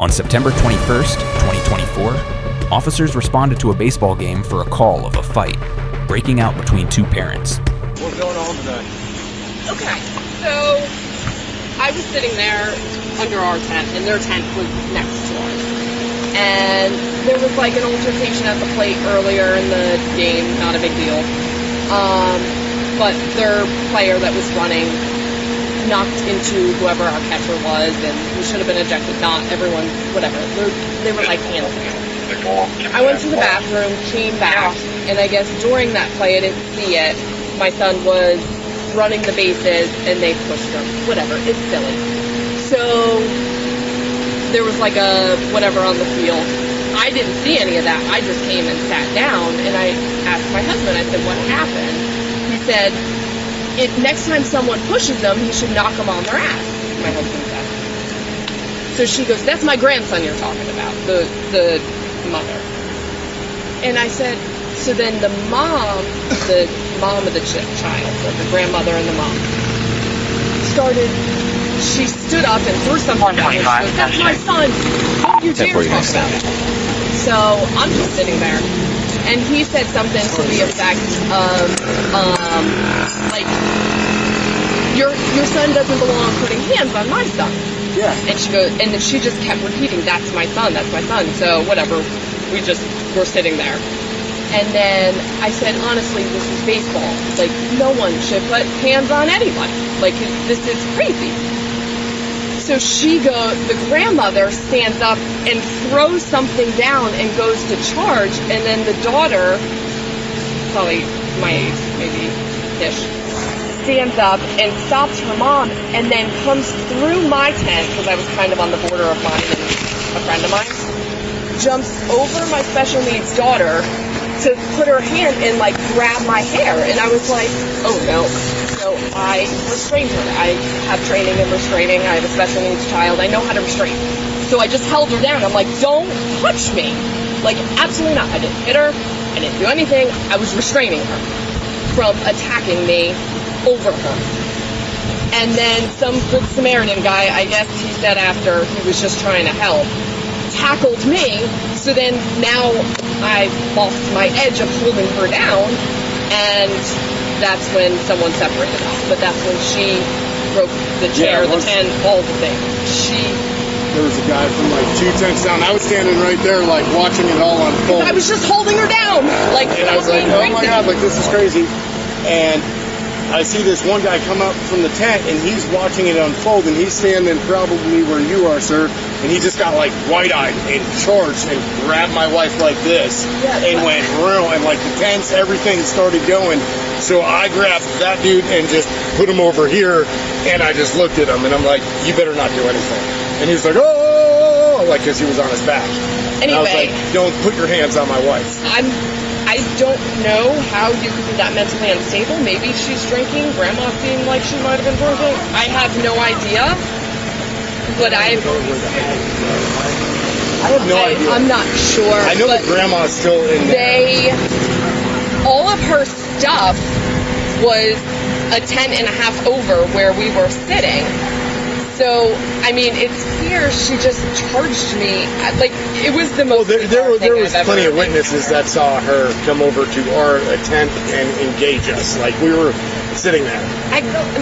On September 21st, 2024, officers responded to a baseball game for a call of a fight breaking out between two parents. What's going on today? Okay, so I was sitting there under our tent, and their tent was next to ours. And there was like an altercation at the plate earlier in the game, not a big deal. But their player that was running knocked into whoever our catcher was, and he should have been ejected. Not everyone, whatever. They were like hands down. I went to the bathroom, came back, and I guess during that play, I didn't see it. My son was running the bases, and they pushed him. Whatever, it's silly. So there was like a whatever on the field. I didn't see any of that. I just came and sat down, and I asked my husband, I said, what happened? He said, next time someone pushes them, he should knock them on their ass, my husband said. So she goes, that's my grandson you're talking about, the mother. And I said, so then the mom of the child, or the grandmother and the mom, she stood up and threw something down. She goes, that's my son. What are you talking about? So I'm just sitting there. And he said something to the effect of, like, your son doesn't belong putting hands on my son. Yeah. And she goes, and then she just kept repeating, that's my son, that's my son. So whatever, we're sitting there. And then I said, honestly, this is baseball. Like, no one should put hands on anybody. Like, this is crazy. So the grandmother stands up and throws something down and goes to charge, and then the daughter, probably my age, maybe ish, stands up and stops her mom, and then comes through my tent, because I was kind of on the border of mine and a friend of mine, jumps over my special needs daughter to put her hand and like grab my hair, and I was like, oh no. So I restrained her. I have training in restraining. I have a special needs child. I know how to restrain. So I just held her down. I'm like, don't touch me. Like, absolutely not. I didn't hit her. I didn't do anything. I was restraining her from attacking me over her. And then some good Samaritan guy, I guess he said after he was just trying to help, tackled me. So then now I lost my edge of holding her down, and that's when someone separated us. But that's when she broke the chair, the tent, all the things. There was a guy from like 2 tents down. I was standing right there, like watching it all unfold. I was just holding her down, like. And I was like, oh my god, like this is crazy. And I see this one guy come up from the tent, and he's watching it unfold, and he's standing probably where you are, sir. And he just got like wide-eyed and charged and grabbed my wife like this, and went real, and like the tents, everything started going. So I grabbed that dude and just put him over here, and I just looked at him, and I'm like, you better not do anything. And he was like, oh, like, because he was on his back. Anyway, and I was like, don't put your hands on my wife. I don't know how you could be that mentally unstable. Maybe she's drinking. Grandma seemed like she might have been drinking. I have no idea. But I have no idea. I'm not sure. I know that grandma's still in there. All of her stuff was a 10.5 over where we were sitting. So, I mean, it's clear she just charged me. Like, it was the most. Well, there was plenty of witnesses that saw her come over to our tent and engage us. Like, we were sitting there.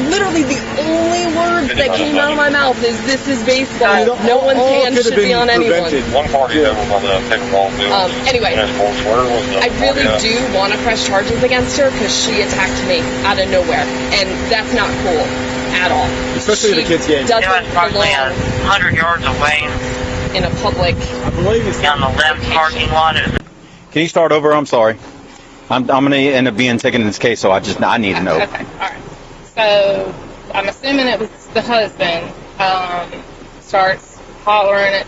Literally, the only words that came out of my mouth is, this is baseball. No one's hand should be on anyone. One party over by the pickleball field. Anyway, I really do want to press charges against her because she attacked me out of nowhere. And that's not cool at all. Especially the kids' game. Doesn't probably belong 100 yards away in a public. I believe it's down the left parking lot. Can you start over? I'm sorry. I'm going to end up being taken in this case, so I need to know. Okay, all right. So I'm assuming it was the husband. Starts hollering at.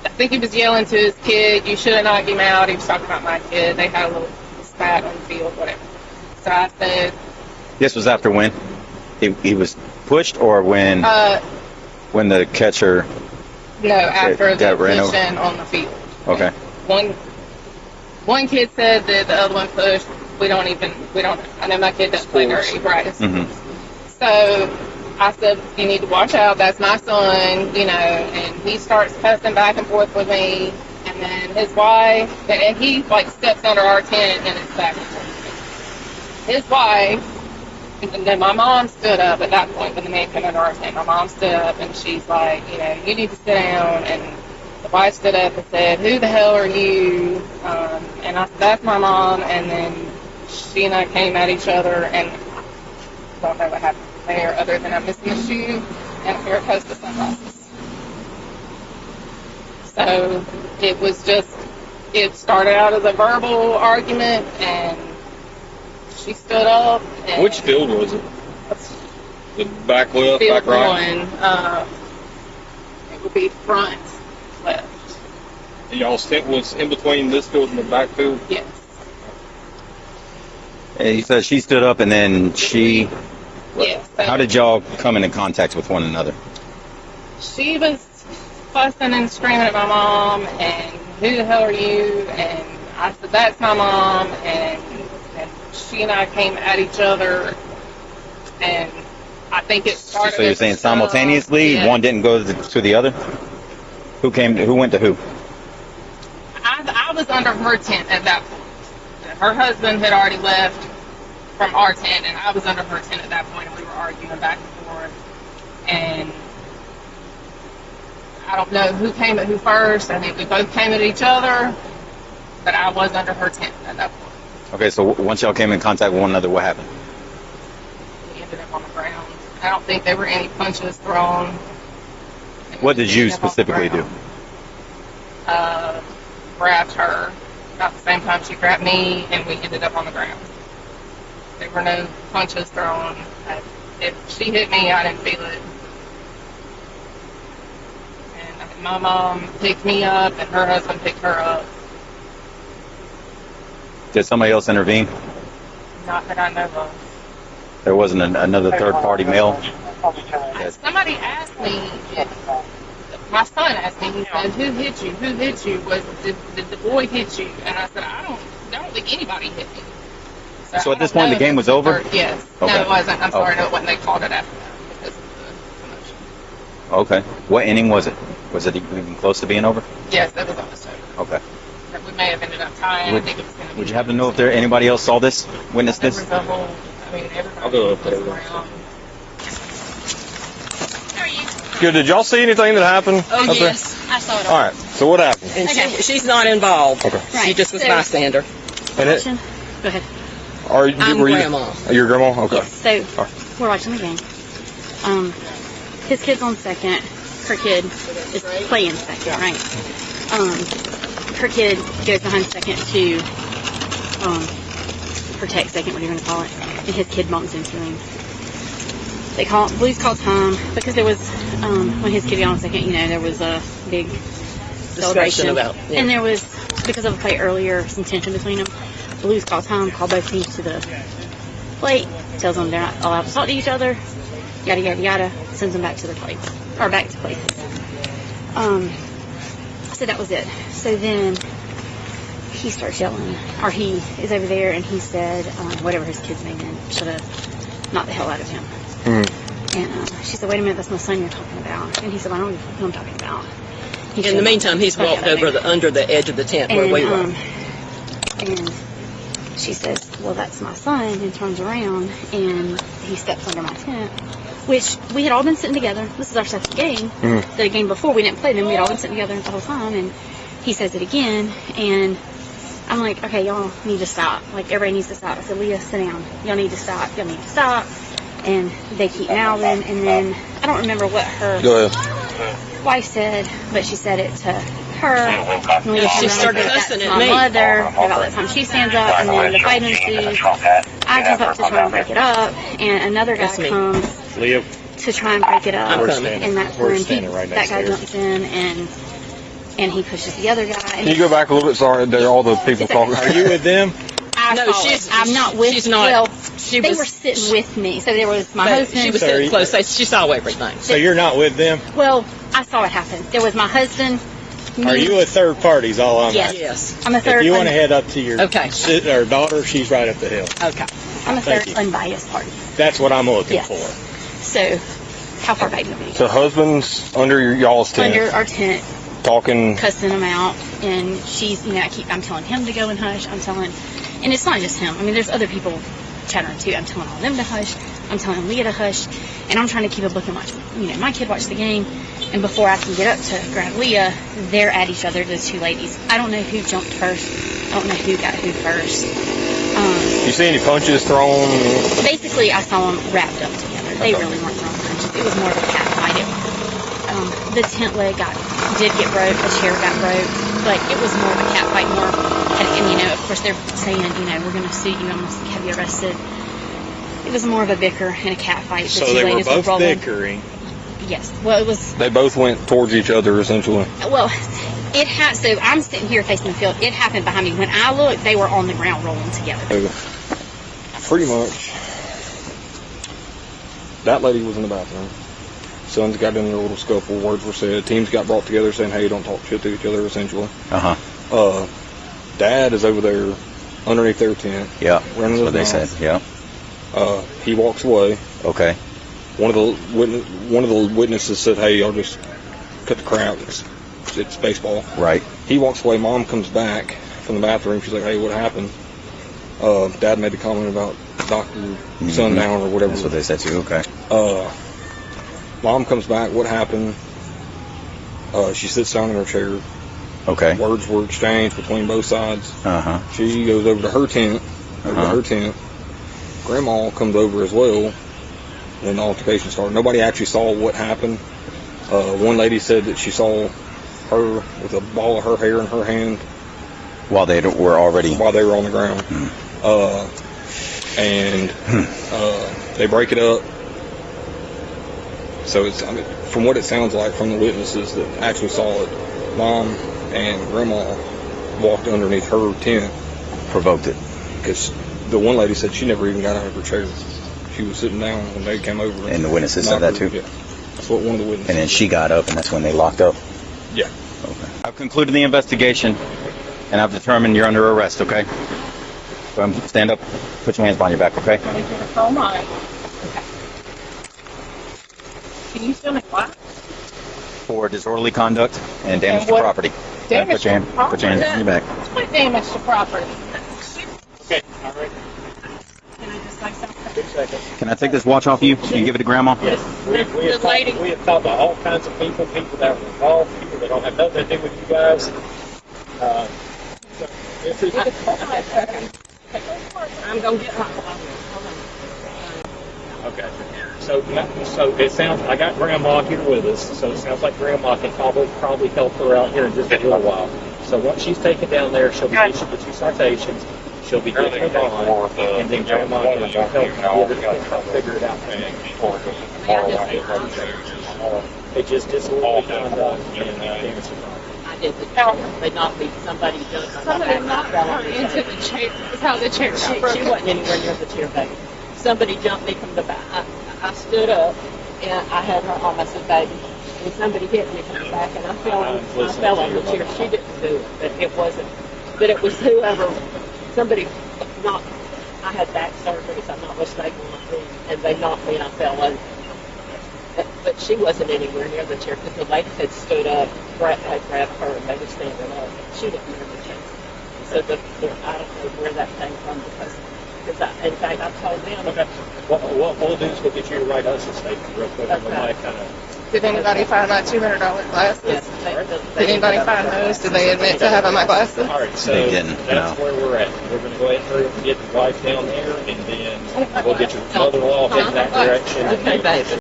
I think he was yelling to his kid, "You should have knocked him out." He was talking about my kid. They had a little spat on the field, whatever. So I said. This was after when he was pushed, or when the catcher. No, after the ran collision on the field. Okay. One kid said that the other one pushed. We don't. I know my kid doesn't play dirty, right? Mm-hmm. So I said, you need to watch out. That's my son, you know. And he starts cussing back and forth with me. And then his wife, and he like steps under our tent and it's back and forth. His wife, and then my mom stood up at that point when the man came under our tent. My mom stood up and she's like, you know, you need to sit down. And the wife stood up and said, who the hell are you? And I said, that's my mom. And then she and I came at each other, and I don't know what happened there other than I'm missing a shoe and a pair of Costa sunglasses. So it was just, it started out as a verbal argument, and she stood up. And which field was it? The back left, field back right? one, it would be front left. And y'all's tent was in between this field and the back field? Yes. And he says she stood up, and then she. Yes. How did y'all come into contact with one another? She was fussing and screaming at my mom, and who the hell are you? And I said, that's my mom. And she and I came at each other, and I think it started. So you're saying simultaneously, yeah. one didn't go to the other? Who went to who? I was under her tent at that point. Her husband had already left from our tent, and I was under her tent at that point, and we were arguing back and forth. And I don't know who came at who first. I think we both came at each other, but I was under her tent at that point. Okay, so once y'all came in contact with one another, what happened? We ended up on the ground. I don't think there were any punches thrown. What did you specifically do? Grabbed her about the same time she grabbed me, and we ended up on the ground. There were no punches thrown. If she hit me, I didn't feel it. And my mom picked me up, and her husband picked her up. Did somebody else intervene? Not that I know of. There wasn't another third-party male? Somebody asked me, my son asked me, he said, who hit you? Who hit you? Did the boy hit you? And I said, I don't think anybody hit me. So at this point, the game was over? Yes. Okay. No, it wasn't. I'm sorry, Okay. no, it wasn't. They called it after that because of the commotion. Okay. What inning was it? Was it even close to being over? Yes, that was almost over. Okay. But we may have ended up tying. I think it was going to be. Would you happen to know if anybody else saw this, witnessed There this? was a whole, I mean, everybody I'll go up was there. around. How are you? Good. Did y'all see anything that happened Oh, up there? yes. I saw it All right. So what happened? And Okay. she's not involved. Okay. Right. She just was So- bystander. And it, Go ahead. are you, I'm were you, grandma. Your grandma? Okay. So we're watching the game. His kid's on second. Her kid is playing second, right? Her kid goes behind second to protect second, whatever you want to call it, and his kid bumps into him. Blues called time because there was when his kid got on second, you know, there was a big celebration about, yeah. and there was, because of a play earlier, some tension between them. Blues called time, called both teams to the plate, tells them they're not allowed to talk to each other, yada yada yada, sends them back to the plates, or back to places. So that was it. So then he starts yelling, or he is over there, and he said whatever his kid's name is, should have knocked the hell out of him. And she said, wait a minute, that's my son you're talking about. And he said, I don't know what I'm talking about. In the meantime, he's walked over under the edge of the tent where we were. And she says, well, that's my son, and turns around, and he steps under my tent, which we had all been sitting together. This is our second game. The game before, we didn't play them. We had all been sitting together the whole time, and he says it again, and I'm like, okay, y'all need to stop. Like, everybody needs to stop. I said, Leah, sit down. Y'all need to stop. Y'all need to stop. And they keep mouthing, and then I don't remember what her wife said, but she said it to her. And Leah She started that's cussing at my me. mother. About that time she stands up, and then the fight ensues. I jump up to try and break it up, and another guy That's me. comes Leah. to try and break it up. I'm coming. And that's We're when standing right that next guy to her. jumps in, and he pushes the other guy. Can you go back a little bit? Sorry, there are all the people It's okay. talking. Are you with them? No, I'm not with. she's not. Well, She they was- were sitting with me, so there was my But husband. she was sitting close. She saw everything. So you're not with them? Well, I saw it happen. There was my husband. Me. Are you a third party? Is all I'm Yes. asking. Yes. I'm a third. If you want to head up to your Okay. or daughter, she's right up the hill. Okay. I'm a Thank third you. unbiased party. That's what I'm looking Yes. for. So how far back do you want me to So husband's under y'all's go? tent. Under our tent, Talking. cussing him out, and she's, I'm telling him to go and hush. And it's not just him. I mean, there's other people chattering too. I'm telling all them to hush. I'm telling Leah to hush, and I'm trying to keep a book and watch. My kid watch the game, and before I can get up to grab Leah, they're at each other, the two ladies. I don't know who jumped first. I don't know who got who first. You see any punches thrown? Basically, I saw them wrapped up together. They really weren't throwing punches. It was more of a cat fight. The tent leg did get broke. The chair got broke, but it was more of a cat fight. And of course, they're saying, we're going to sue you. I'm going to have you arrested. It was more of a bicker and a cat fight. So they were both bickering. Yes. Well, it was. They both went towards each other, essentially. Well, so I'm sitting here facing the field. It happened behind me. When I looked, they were on the ground rolling together. Pretty much. That lady was in the bathroom. Sons got in a little scuffle. Words were said. Teams got brought together saying, hey, don't talk shit to each other, essentially. Dad is over there underneath their tent. Yeah, that's what they said. Yeah. He walks away. Okay. One of the witnesses said, hey, I'll just cut the crap. It's baseball. Right. He walks away. Mom comes back from the bathroom. She's like, hey, what happened? Dad made the comment about Dr. Sundown or whatever. That's what they said too. Okay. Mom comes back. What happened? She sits down in her chair. Okay. Words were exchanged between both sides. She goes over to her tent. Grandma comes over as well. And the altercation started. Nobody actually saw what happened. One lady said that she saw her with a ball of her hair in her hand while they were on the ground. They break it up. So from what it sounds like from the witnesses that actually saw it, Mom and Grandma walked underneath her tent. Provoked it. Because the one lady said she never even got out of her chair. She was sitting down when they came over. And the witnesses said that too? Yeah. That's what one of the witnesses And then she got up, and that's when they locked up? Yeah. Okay. I've concluded the investigation, and I've determined you're under arrest, okay? So stand up, put your hands behind your back, okay? Oh my. Can you still make what? For disorderly conduct and damage to property. Damage put your hands behind your back. What damage to property? Okay, all right. Can I just say something? Can I take this watch off you and give it to Grandma? Yes. We have talked to all kinds of people that were involved, people that don't have nothing to do with you guys. I'm going to get my Okay. So it sounds, I got Grandma here with us, so it sounds like Grandma can probably help her out here in just a little while. So once she's taken down there, she'll be issued the 2 citations. She'll be given a bond, and then Grandma can help figure it out. It just disorderly conduct and damage to property. I did the chair. They knocked me. Somebody knocked her into the chair. That's how the chair got broken. She wasn't anywhere near the chair baby. Somebody jumped me from the back. I stood up and I had her on. I said, baby. And somebody hit me from the back and I fell on the chair. She didn't do it, but it wasn't. But it was whoever. Somebody knocked. I had back surgery, if I'm not mistaken, and they knocked me and I fell over. But she wasn't anywhere near the chair because the lady had stood up, grabbed her, and they were standing up. She didn't near the chair. So I don't know where that came from because in fact, I told them. Okay. What we'll do is we'll get you to write us a statement real quick. Did anybody find my $200 glasses? Yes, Did anybody find those? Did they admit to having my glasses? All right, so They didn't, that's where we're at. We're going to go ahead and hurry up and get the wife down there, and then we'll get your mother-in-law heading that direction. Okay, baby.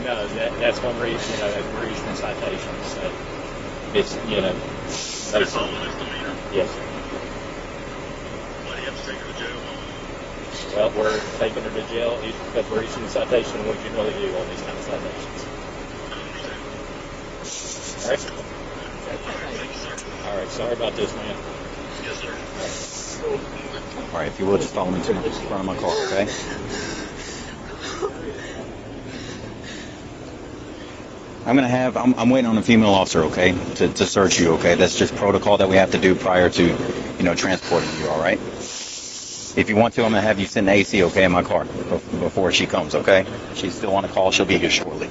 No, that's one reason, the reason the citations. So it's, yes. Well, we're taking her to jail because we're issuing the citation. What you really do on these kind of citations. All right, sorry about this, man. Yes, sir. All right, if you will, just follow me to the front of my car, okay? I'm waiting on a female officer, okay, to search you, okay? That's just protocol that we have to do prior to, transporting you, all right? If you want to, I'm going to have you send the AC, okay, in my car before she comes, okay? She's still on a call. She'll be here shortly.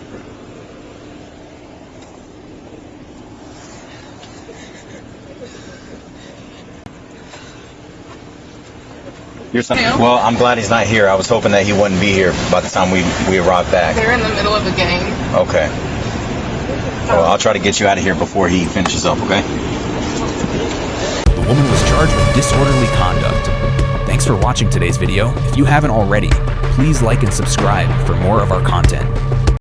Your son? Well, I'm glad he's not here. I was hoping that he wouldn't be here by the time we arrive back. They're in the middle of a game. Okay. Well, I'll try to get you out of here before he finishes up, okay? The woman was charged with disorderly conduct. Thanks for watching today's video. If you haven't already, please like and subscribe for more of our content.